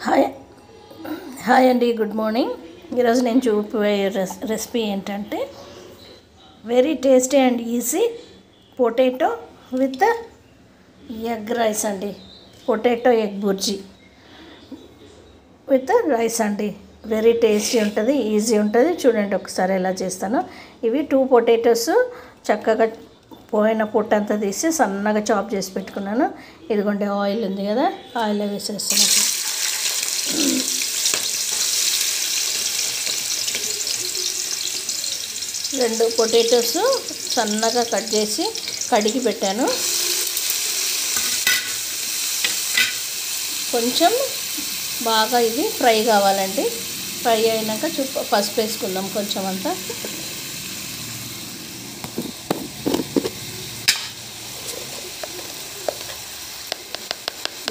Hi hi అండి, good morning. ఈరోజు నేను చూపే రెసిపీ ఏంటంటే very tasty and easy potato with egg rice అండి. Potato egg bhurji with rice అండి. వెరీ టేస్టీ ఉంటుంది, ఈజీ ఉంటుంది. చూడండి ఒకసారి ఎలా చేస్తానో. ఇవి 2 పొటాటోస్ చక్కగా పోయిన పొట్టు అంతా తీసి సన్నగా చాప్ చేసి పెట్టుకున్నాను. ఇదిగోండి ఆయిల్ ఉంది కదా, ఆయిల్ వేసేస్తున్నాను. 2 పొటాటోస్ సన్నగా కట్ చేసి కడిగి పెట్టాను. కొంచెం బాగా ఇది ఫ్రై కావాలండి. ఫ్రై అయినాక పసుపు వేసుకుందాం కొంచెం అంతా.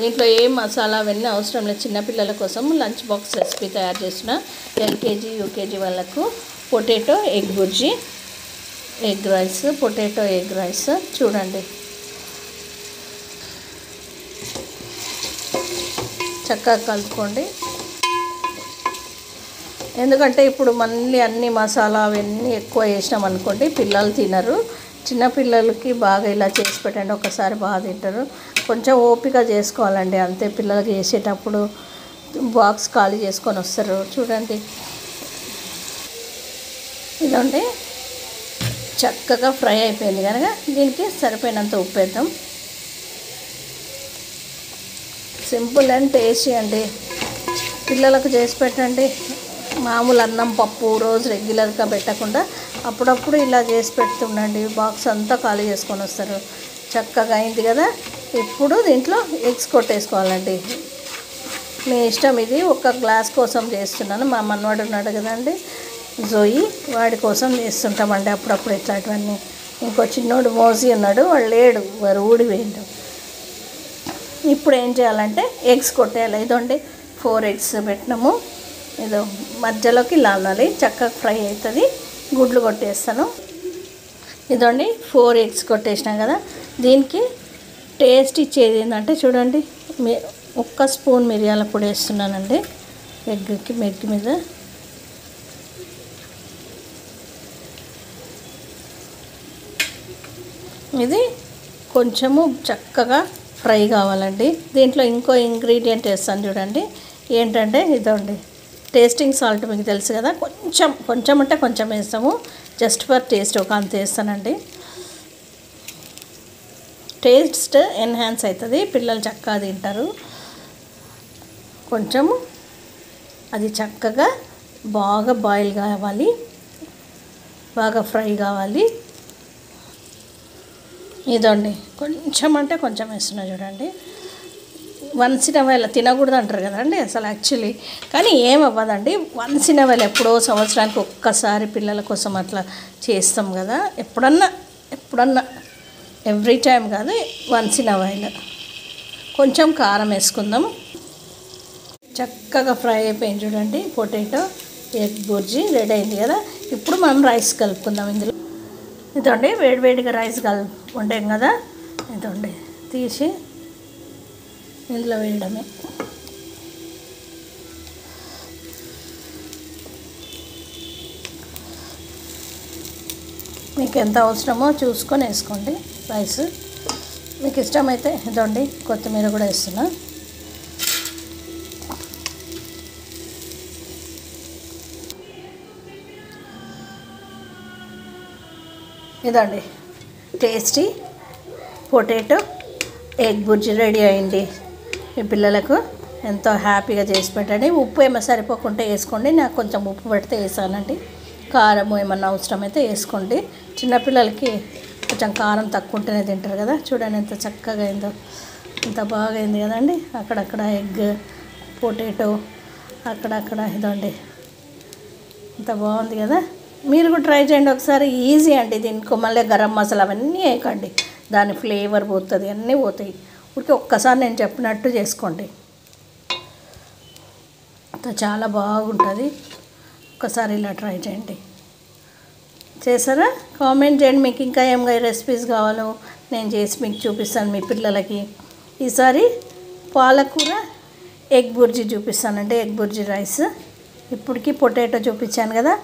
దీంట్లో ఏ మసాలా అవన్నీ అవసరం లేదు. చిన్నపిల్లల కోసం లంచ్ బాక్స్ రెసిపీ తయారు చేసిన ఎల్కేజీ యూకేజీ వాళ్ళకు potato egg bhurji egg rice, potato egg rice. చూడండి చక్కగా కలుపుకోండి. ఎందుకంటే ఇప్పుడు మళ్ళీ అన్ని మసాలా అవన్నీ ఎక్కువ వేసినాం అనుకోండి, పిల్లలు తినరు. చిన్నపిల్లలకి బాగా ఇలా చేసి పెట్టండి, ఒకసారి బాగా తింటారు. కొంచెం ఓపిక చేసుకోవాలండి అంతే. పిల్లలకి వేసేటప్పుడు బాక్స్ ఖాళీ చేసుకొని వస్తారు. చూడండి ఇదండి చక్కగా ఫ్రై అయిపోయింది కనుక దీనికి సరిపోయినంత ఉప్పు వేద్దాం. సింపుల్ అండ్ టేస్టీ అండి. పిల్లలకు చేసి పెట్టండి. మామూలు అన్నం పప్పు రోజు రెగ్యులర్గా పెట్టకుండా అప్పుడప్పుడు ఇలా చేసి పెడుతుండండి. బాక్స్ అంతా ఖాళీ చేసుకొని వస్తారు. చక్కగా అయింది కదా. ఇప్పుడు దీంట్లో ఎగ్స్ కొట్టేసుకోవాలండి. మీ ఇష్టం. ఇది ఒక గ్లాస్ కోసం చేస్తున్నాను. మా మనవాడు ఉన్నాడు కదండి జోయి, వాడి కోసం చేస్తుంటామండి అప్పుడప్పుడు ఇట్లాంటివన్నీ. ఇంకో చిన్నోడు మోజీ ఉన్నాడు, వాడు లేడు, వారు ఊడిపోయిండు. ఇప్పుడు ఏం చేయాలంటే ఎగ్స్ కొట్టేయాలి. ఇదండి 4 ఎగ్స్ పెట్టినాము. ఇదో మధ్యలోకి ఇలా అనాలి, చక్కగా ఫ్రై అవుతుంది. గుడ్లు కొట్టేస్తాను. ఇదండి 4 ఎగ్స్ కొట్టేసినాం కదా. దీనికి టేస్ట్ ఇచ్చేది ఏంటంటే చూడండి, 1 స్పూన్ మిరియాల పొడి వేస్తున్నానండి ఎగ్ మీద. ఇది కొంచెము చక్కగా ఫ్రై కావాలండి. దీంట్లో ఇంకో ఇంగ్రీడియంట్ వేస్తాను చూడండి. ఏంటంటే ఇదండి టేస్టింగ్ సాల్ట్. మీకు తెలుసు కదా, కొంచెం అంటే కొంచెం వేస్తాము, జస్ట్ ఫర్ టేస్ట్. ఒక అంత వేస్తానండి. టేస్ట్ ఎన్హాన్స్ అవుతుంది, పిల్లలు చక్కగా తింటారు. కొంచెము అది చక్కగా బాగా బాయిల్ కావాలి, బాగా ఫ్రై కావాలి. ఇదండి కొంచెం అంటే కొంచెం వేస్తున్నా చూడండి. వన్స్ ఇన్ వైల్ తినకూడదు అంటారు కదండి అసలు యాక్చువల్లీ, కానీ ఏమవ్వదండి. వన్స్ ఇన్ వైల్ ఎప్పుడో సంవత్సరానికి ఒక్కసారి పిల్లల కోసం అట్లా చేస్తాం కదా. ఎప్పుడన్నా ఎవ్రీ టైం కాదు, వన్స్ ఇన్ వైల్. కొంచెం కారం వేసుకుందాం. చక్కగా ఫ్రై అయిపోయింది చూడండి. పొటాటో ఎగ్ బుర్జీ రెడీ అయింది కదా. ఇప్పుడు మనం రైస్ కలుపుకుందాం ఇందులో. ఇదండి వేడివేడిగా రైస్ వండాం కదా, ఇదండి తీసి ఇందులో వేయడమే. మీకు ఎంత అవసరమో చూసుకొని వేసుకోండి రైస్. మీకు ఇష్టమైతే ఇదండి కొత్తిమీర కూడా వేస్తున్నా. ఇదండి tasty potato egg bhurji ready అయింది. మీ పిల్లలకు ఎంతో హ్యాపీగా చేసి పెట్టండి. ఉప్పు ఏమో సరిపోకుంటే వేసుకోండి, నాకు కొంచెం ఉప్పు పెడితే వేసానండి. కారం ఏమన్నా అవసరమైతే వేసుకోండి. చిన్నపిల్లలకి కొంచెం కారం తక్కువ ఉంటేనే తింటారు కదా. చూడండి ఎంత చక్కగా అయిందో, ఎంత బాగా అయింది కదండి. అక్కడక్కడ ఎగ్ పొటాటో, అక్కడక్కడ ఇదండి ఎంత బాగుంది కదా. మీరు కూడా ట్రై చేయండి ఒకసారి. ఈజీ అండి. దీనికి మళ్ళీ గరం మసాలా అవన్నీ వేయకండి, దాని ఫ్లేవర్ పోతుంది, అన్నీ పోతాయి. ఊరికే ఒక్కసారి నేను చెప్పినట్టు చేసుకోండి, చాలా బాగుంటుంది. ఒక్కసారి ఇలా ట్రై చేయండి. చేసారా? కామెంట్ చేయండి మీకు ఇంకా ఏం రెసిపీస్ కావాలో నేను చేసి మీకు చూపిస్తాను మీ పిల్లలకి. ఈసారి పాలకూర ఎగ్ బుర్జీ చూపిస్తానండి, ఎగ్ బుర్జీ రైస్. ఇప్పటికి పొటాటో చూపించాను కదా,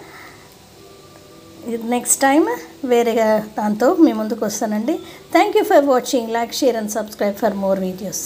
నెక్స్ట్ టైం వేరేగా దాంతో మీ ముందుకు వస్తానండి. Thank you for watching. Like, share and subscribe for more videos.